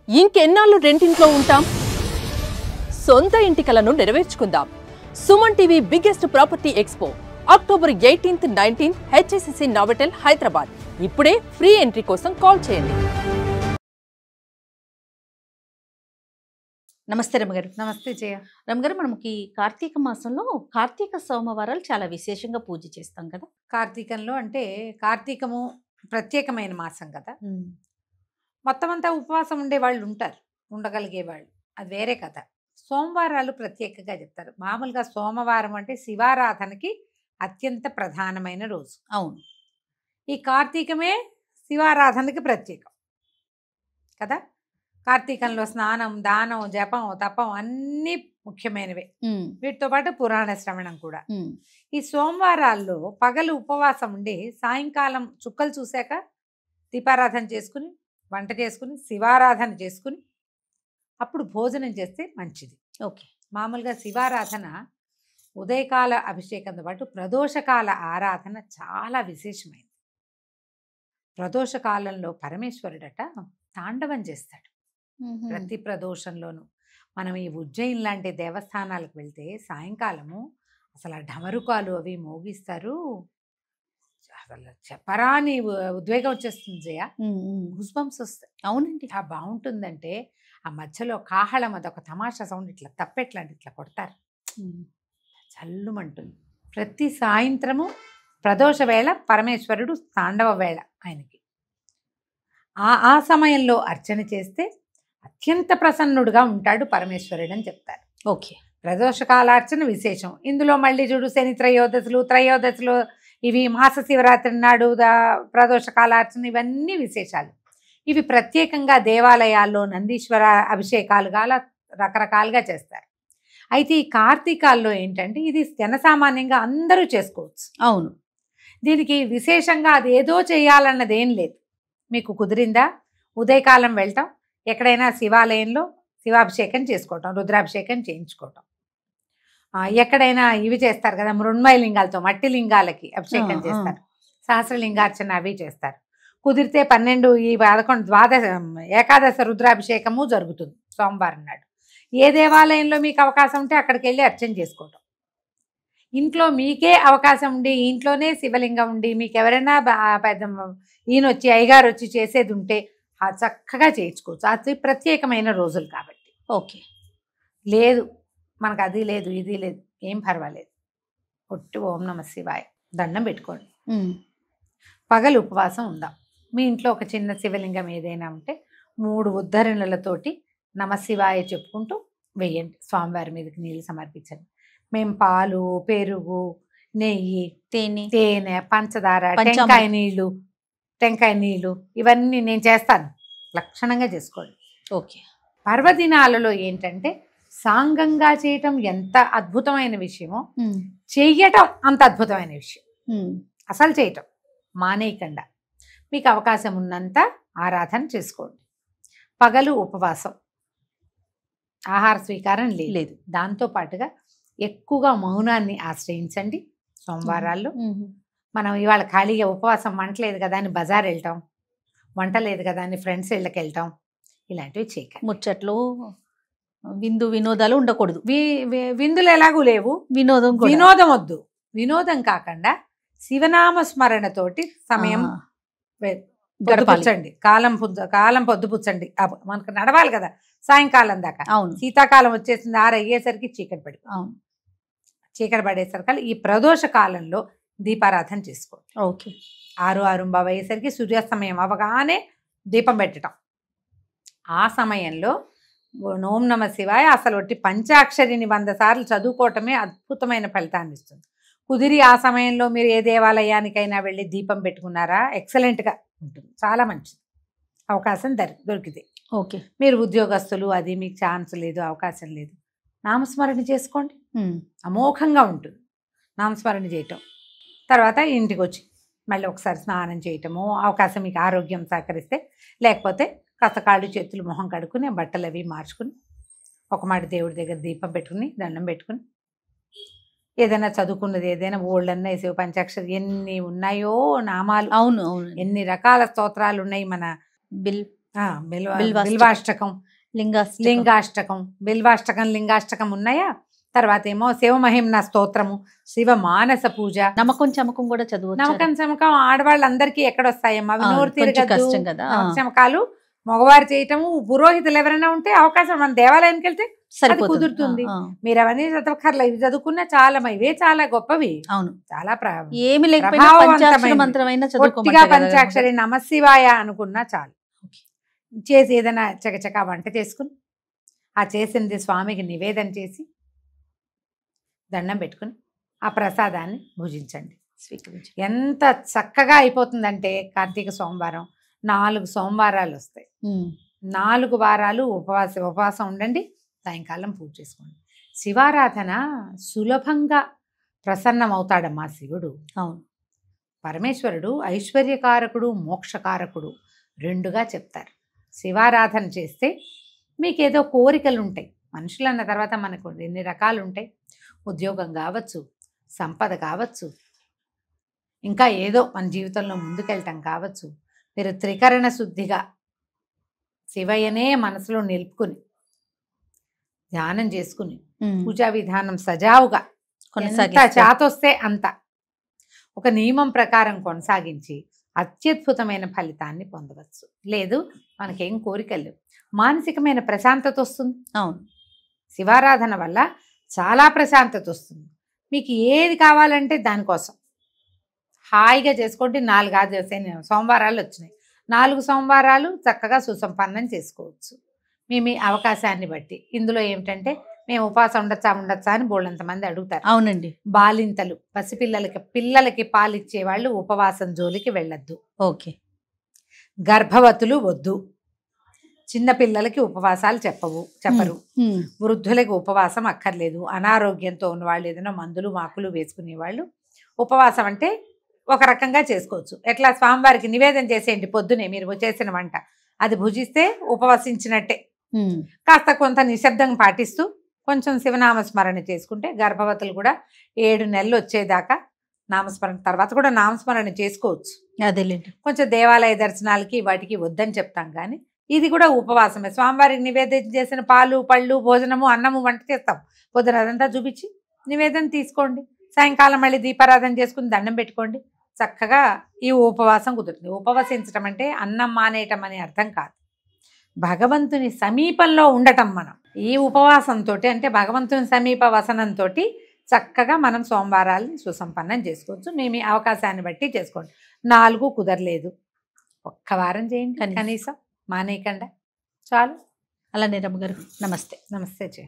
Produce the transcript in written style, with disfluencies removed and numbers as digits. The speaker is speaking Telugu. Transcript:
ఇంకెన్నాళ్ళు రెంటింట్లో ఉంటాం? సొంత ఇంటి కలను నెరవేర్చుకుందాం. Suman TV biggest property expo October 18th, 19th HSCC Novotel Hyderabad. ఇప్పుడే ఫ్రీ ఎంట్రీ కోసం కాల్ చేయండి. నమస్తే రమగారు. నమస్తే జయ. రమగారు, మనకి కార్తీక మాసంలో కార్తీక సోమవారాలు చాలా విశేషంగా పూజ చేస్తాం కదా. కార్తీకంలో అంటే కార్తీకము ప్రత్యేకమైన మాసం కదా. మొత్తం అంతా ఉపవాసం ఉండే వాళ్ళు ఉంటారు, ఉండగలిగే వాళ్ళు, అది వేరే కథ. సోమవారాలు ప్రత్యేకంగా చెప్తారు. మామూలుగా సోమవారం అంటే శివారాధనకి అత్యంత ప్రధానమైన రోజు. అవును, ఈ కార్తీకమే శివారాధనకి ప్రత్యేకం కదా. కార్తీకంలో స్నానం, దానం, జపం, తపం అన్నీ ముఖ్యమైనవే. వీటితో పాటు పురాణ శ్రవణం కూడా. ఈ సోమవారాల్లో పగలు ఉపవాసం ఉండి సాయంకాలం చుక్కలు చూశాక దీపారాధన చేసుకుని, వంట చేసుకుని, శివారాధన చేసుకుని అప్పుడు భోజనం చేస్తే మంచిది. ఓకే. మామూలుగా శివారాధన ఉదయకాల అభిషేకంతో పాటు ప్రదోషకాల ఆరాధన చాలా విశేషమైనది. ప్రదోషకాలంలో పరమేశ్వరుడట తాండవం చేస్తాడు. ప్రతి ప్రదోషంలోనూ మనం ఈ ఉజ్జయిన్ లాంటి దేవస్థానాలకు వెళ్తే సాయంకాలము అసలు ఆ ఢమరుకాలు అవి మోగిస్తారు. అసలు చెప్పరాని ఉద్వేగం వచ్చేస్తుంది జయ. గూస్బంప్స్ వస్తాయి. అవునండి. ఆ బాగుంటుందంటే ఆ మధ్యలో కాహళం, అదొక తమాషా సౌండ్, ఇట్లా తప్పెట్లాంటి ఇట్లా కొడతారు, చల్లుమంటుంది. ప్రతి సాయంత్రము ప్రదోష వేళ పరమేశ్వరుడు తాండవ వేళ ఆయనకి. ఆ సమయంలో అర్చన చేస్తే అత్యంత ప్రసన్నుడుగా ఉంటాడు పరమేశ్వరుడు అని చెప్తారు. ఓకే. ప్రదోషకాలార్చన విశేషం. ఇందులో మళ్ళీ చూడు శని త్రయోదశులు ఇవి మాస శివరాత్రి నాడు ప్రదోషకాలార్చన, ఇవన్నీ విశేషాలు. ఇవి ప్రత్యేకంగా దేవాలయాల్లో నందీశ్వర అభిషేకాలుగా రకరకాలుగా చేస్తారు. అయితే ఈ కార్తీకాల్లో ఏంటంటే ఇది జనసామాన్యంగా అందరూ చేసుకోవచ్చు. అవును. దీనికి విశేషంగా అది ఏదో చేయాలన్నది ఏం లేదు. మీకు కుదిరిందా ఉదయకాలం వెళ్ళటం, ఎక్కడైనా శివాలయంలో శివాభిషేకం చేసుకోవటం, రుద్రాభిషేకం చేయించుకోవటం, ఎక్కడైనా ఇవి చేస్తారు కదా మృణ్మయ లింగాలతో, మట్టి లింగాలకి అభిషేకం చేస్తారు, సహస్రలింగార్చన అవి చేస్తారు. కుదిరితే 12 ఈ 11 ద్వాదశ ఏకాదశ రుద్రాభిషేకము జరుగుతుంది సోమవారం నాడు. ఏ దేవాలయంలో మీకు అవకాశం ఉంటే అక్కడికి వెళ్ళి అర్చన చేసుకోవటం. ఇంట్లో మీకే అవకాశం ఉండి ఇంట్లోనే శివలింగం ఉండి మీకు ఎవరైనా పెద్ద ఈయన వచ్చి అయ్యగారు వచ్చి చేసేది ఉంటే చక్కగా చేయించుకోవచ్చు. అది ప్రత్యేకమైన రోజులు కాబట్టి. ఓకే. లేదు మనకు అది లేదు ఇది లేదు, ఏం పర్వాలేదు, ఒట్టి ఓం నమ శివాయ దండం పెట్టుకోండి. పగలు ఉపవాసం ఉందాం. మీ ఇంట్లో ఒక చిన్న శివలింగం ఏదైనా ఉంటే 3 ఉద్ధరణలతోటి నమశివాయ చెప్పుకుంటూ వేయండి. స్వామివారి మీదకి నీళ్ళు సమర్పించండి. మేము పాలు, పెరుగు, నెయ్యి, తేనె, పంచదార, టెంకాయ నీళ్ళు ఇవన్నీ నేను చేస్తాను. లక్షణంగా చేసుకోండి. ఓకే. పర్వదినాలలో ఏంటంటే సాంగంగా చేయటం ఎంత అద్భుతమైన విషయమో చెయ్యటం అంత అద్భుతమైన విషయం. అసలు చేయటం మానేయకుండా మీకు అవకాశం ఉన్నంత ఆరాధన చేసుకోండి. పగలు ఉపవాసం, ఆహార స్వీకారం లేదు. దాంతోపాటుగా ఎక్కువగా మౌనాన్ని ఆశ్రయించండి. సోమవారాల్లో మనం ఇవాళ ఖాళీగా ఉపవాసం, వంట లేదు కదా అని బజార్ వెళ్ళటం, వంట లేదు కదా అని ఫ్రెండ్స్ ఇళ్ళకి వెళ్ళటం, ఇలాంటివి చేయకండి. ముచ్చట్లు, వినోదాలు ఉండకూడదు. విందులు ఎలాగూ లేవు, వినోదం వద్దు. వినోదం కాకుండా శివనామ స్మరణతోటి సమయం గడపండి. కాలం పొద్దుపుచ్చండి. మనకు నడవాలి కదా సాయంకాలం దాకా. అవును. శీతాకాలం వచ్చేసింది, 6 అయ్యేసరికి చీకటి పడి, అవును, చీకటి పడేసరికి ఈ ప్రదోష కాలంలో దీపారాధన చేసుకోండి. ఓకే. 6:30 అయ్యేసరికి సూర్యాస్తమయం అవగానే దీపం పెట్టడం. ఆ సమయంలో ఓం నమ శివాయ అసలు ఒట్టి పంచాక్షరిని 100 సార్లు చదువుకోవటమే అద్భుతమైన ఫలితాన్ని ఇస్తుంది. కుదిరి ఆ సమయంలో మీరు ఏ దేవాలయానికైనా వెళ్ళి దీపం పెట్టుకున్నారా ఎక్సలెంట్గా ఉంటుంది, చాలా మంచిది. అవకాశం దొరికితే. ఓకే. మీరు ఉద్యోగస్తులు, అది మీకు ఛాన్స్ లేదు, అవకాశం లేదు, నామస్మరణ చేసుకోండి, అమోఘంగా ఉంటుంది నామస్మరణ చేయటం. తర్వాత ఇంటికి వచ్చి మళ్ళీ ఒకసారి స్నానం చేయటము, అవకాశం మీకు ఆరోగ్యం సహకరిస్తే, లేకపోతే కాస్త కాళ్ళు చేతులు మొహం కడుక్కుని బట్టలు అవి మార్చుకుని ఒక మాట దేవుడి దగ్గర దీపం పెట్టుకుని దండం పెట్టుకుని ఏదైనా చదువుకున్నది ఏదైనా ఓళ్ళన్నా శివ పంచాక్షరి ఎన్ని ఉన్నాయో నామాలు, అవును అవును, ఎన్ని రకాల స్తోత్రాలు ఉన్నాయి. మన బిల్ బిల్వాష్టకం, లింగాష్టకం. లింగాష్టకం ఉన్నాయా? తర్వాత ఏమో శివమహిమ్న స్తోత్రము, శివ మానస పూజ, నమ్మకం చమకం కూడా చదువు. నమ్మకం చమకం ఆడవాళ్ళందరికీ ఎక్కడొస్తాయమ్మా? అవి నోరు తిరగదు. కష్టం కదా. చమకాలు మగవారు చేయటము, పురోహితులు ఎవరైనా ఉంటే అవకాశం, మన దేవాలయానికి వెళ్తే అది కుదురుతుంది. మీరు అవన్నీ చదవక్కర్లే, ఇవి చదువుకున్నా చాలా, ఇవే చాలా గొప్పవి. అవును, చాలా ఏమి లేకపోయినా పొట్టిగా పంచాక్షరి నమశివాయ అనుకున్నా చాలు. చేసి ఏదైనా చకచక వంట చేసుకుని ఆ చేసింది స్వామికి నివేదన చేసి దండం పెట్టుకుని ఆ ప్రసాదాన్ని భుజించండి. ఎంత చక్కగా అయిపోతుందంటే కార్తీక సోమవారం 4 సోమవారాలు వస్తాయి. 4 వారాలు ఉపవాసం ఉండండి, సాయంకాలం పూజ చేసుకోండి. శివారాధన సులభంగా ప్రసన్నమవుతాడమ్మా శివుడు. అవును, పరమేశ్వరుడు ఐశ్వర్యకారకుడు, మోక్షకారకుడు రెండుగా చెప్తారు. శివారాధన చేస్తే మీకేదో కోరికలు ఉంటాయి. మనుషులు అన్న తర్వాత మనకు ఎన్ని రకాలు ఉంటాయి. ఉద్యోగం కావచ్చు, సంపద కావచ్చు, ఇంకా ఏదో మన జీవితంలో ముందుకెళ్ళటం కావచ్చు. మీరు త్రికరణ శుద్ధిగా శివయ్యనే మనసులో నిలుపుకుని ధ్యానం చేసుకుని పూజా విధానం సజావుగా ఎంత చాతొస్తే అంత ఒక నియమం ప్రకారం కొనసాగించి అత్యద్భుతమైన ఫలితాన్ని పొందవచ్చు. లేదు మనకేం కోరికలు, మానసికమైన ప్రశాంతత వస్తుంది. అవును, శివారాధన వల్ల చాలా ప్రశాంతత వస్తుంది. మీకు ఏది కావాలంటే దానికోసం హాయిగా చేసుకోండి. 4 సోమవారాలు వచ్చినాయి, 4 సోమవారాలు చక్కగా సుసంపన్నం చేసుకోవచ్చు మీ అవకాశాన్ని బట్టి. ఇందులో ఏమిటంటే మేము ఉపవాసం ఉండొచ్చా అని బోళ్ళంతమంది అడుగుతారు. అవునండి. బాలింతలు, పిల్లలకి పాలిచ్చే వాళ్ళు ఉపవాసం జోలికి వెళ్ళొద్దు. ఓకే. గర్భవతులు వద్దు. చిన్న పిల్లలకి ఉపవాసాలు చెప్పరు. వృద్ధులకి ఉపవాసం అక్కర్లేదు. అనారోగ్యంతో ఉన్న వాళ్ళు, ఏదైనా మందులు మాకులు వేసుకునే వాళ్ళు ఉపవాసం అంటే ఒక రకంగా చేసుకోవచ్చు. ఎట్లా? స్వామివారికి నివేదన చేసేయండి పొద్దునే మీరు చేసిన వంట, అది భుజిస్తే ఉపవసించినట్టే. కాస్త కొంత నిశ్శబ్దం పాటిస్తూ కొంచెం శివనామస్మరణ చేసుకుంటే, గర్భవతులు కూడా 7 నెలలు వచ్చేదాకా నామస్మరణ, తర్వాత కూడా నామస్మరణ చేసుకోవచ్చు. అదేలేండి. కొంచెం దేవాలయ దర్శనాలకి వాటికి వద్దని చెప్తాం, కానీ ఇది కూడా ఉపవాసమే. స్వామివారికి నివేదన చేసిన పాలు, పళ్ళు, భోజనము, అన్నము వంట చేస్తాం. పొద్దున అదంతా చూపించి నివేదన తీసుకోండి. సాయంకాలం మళ్ళీ దీపారాధన చేసుకుని దండం పెట్టుకోండి. చక్కగా ఈ ఉపవాసం కుదురుతుంది. ఉపవసించటం అంటే అన్నం మానేయటం అనే అర్థం కాదు, భగవంతుని సమీపంలో ఉండటం. మనం ఈ ఉపవాసంతో అంటే భగవంతుని సమీప వసనంతో చక్కగా మనం సోమవారాలని సుసంపన్నం చేసుకోవచ్చు. మీ అవకాశాన్ని బట్టి చేసుకోండి. 4 కుదరలేదు, 1 వారం చేయండి కనీసం, మానేయకుండా చాలు. అలానే రమ్మగారు, నమస్తే. నమస్తే.